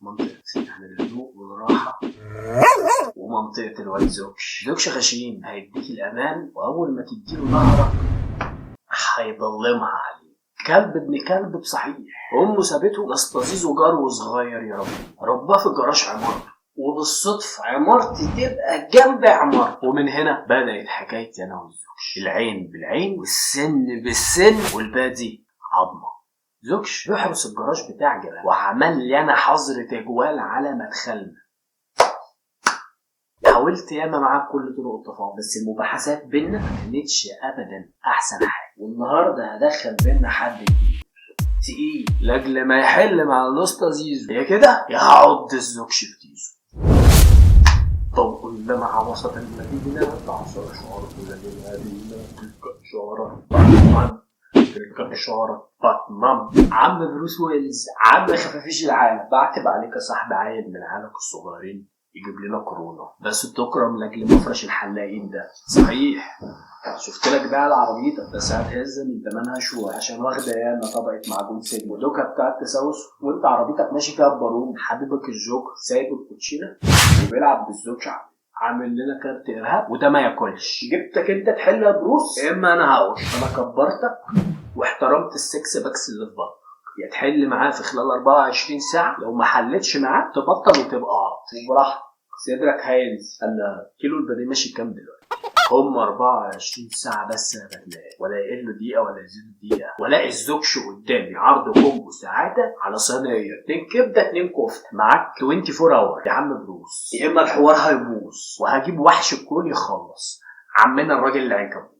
منطقة يعني الهدوء والراحة، ومنطقة الواد زوكش غشيم هيديك الأمان، وأول ما تديله ظهرك هيضلمها عليه. كلب ابن كلب بصحيح. أمه سابته نستظيظ جرو صغير يا رب، رباه في جراج عمارته، وبالصدفة عمارتي تبقى جنب عمارته. ومن هنا بدأت حكايتي أنا والزوكش، العين بالعين والسن بالسن والبادي عظمة. زوكش بيحرس الجراج بتاع جلال، وعمل لي أنا حظر تجوال على مدخلنا. حاولت ياما معاه بكل طرق التفاوض، بس المباحثات بينا ما كانتش ابدا احسن حاجه. والنهارده هدخل بينا حد جديد تقيل لاجل ما يحل مع الاسطى زيزو، يا كده يا هعض الزوكش في تيزو. طب كل مع وسط المدينه تعصر شعار المدينه تلك اشاره باتمان، تلك اشاره باتمان. عم بروس ويلز، عم خفافيش العالم، بعتب عليك يا صاحبي عيل من عيالك الصغيرين يجيب لنا كورونا، بس تكرم لاجل مفرش الحلاقين ده. صحيح شفت لك بقى عربيتك، بس هتهزم من تمنها شويه عشان واخده ياما طبقه معجون سجن ودوكا بتاعت تسوس، وانت عربيتك ماشي فيها ببارون. حبيبك الجوكر سايب الكوتشينه وبيلعب بالزوج، عامل لنا كارت ارهاب وده ما ياكلش. جبتك انت تحل يا بروس، اما انا هقول انا كبرتك واحترمت السكس باكس اللي في بطنك، يا تحل معاه في خلال 24 ساعة، لو ما حلتش معاه تبطل وتبقى عرض وبراحتك. صدرك هينزل. قال كيلو البانيه ماشي كام دلوقتي؟ هم 24 ساعة بس يا بتلاقي، ولا يقل دقيقة ولا يزيد دقيقة، ولاقي الزوكش قدامي عرض كومبو سعادة على صينية 2 كبدة 2 كفتة معاك 24 اور يا عم بروس، يا اما الحوار هيبوظ وهجيب وحش الكل يخلص. عمنا الراجل اللي عنكبوت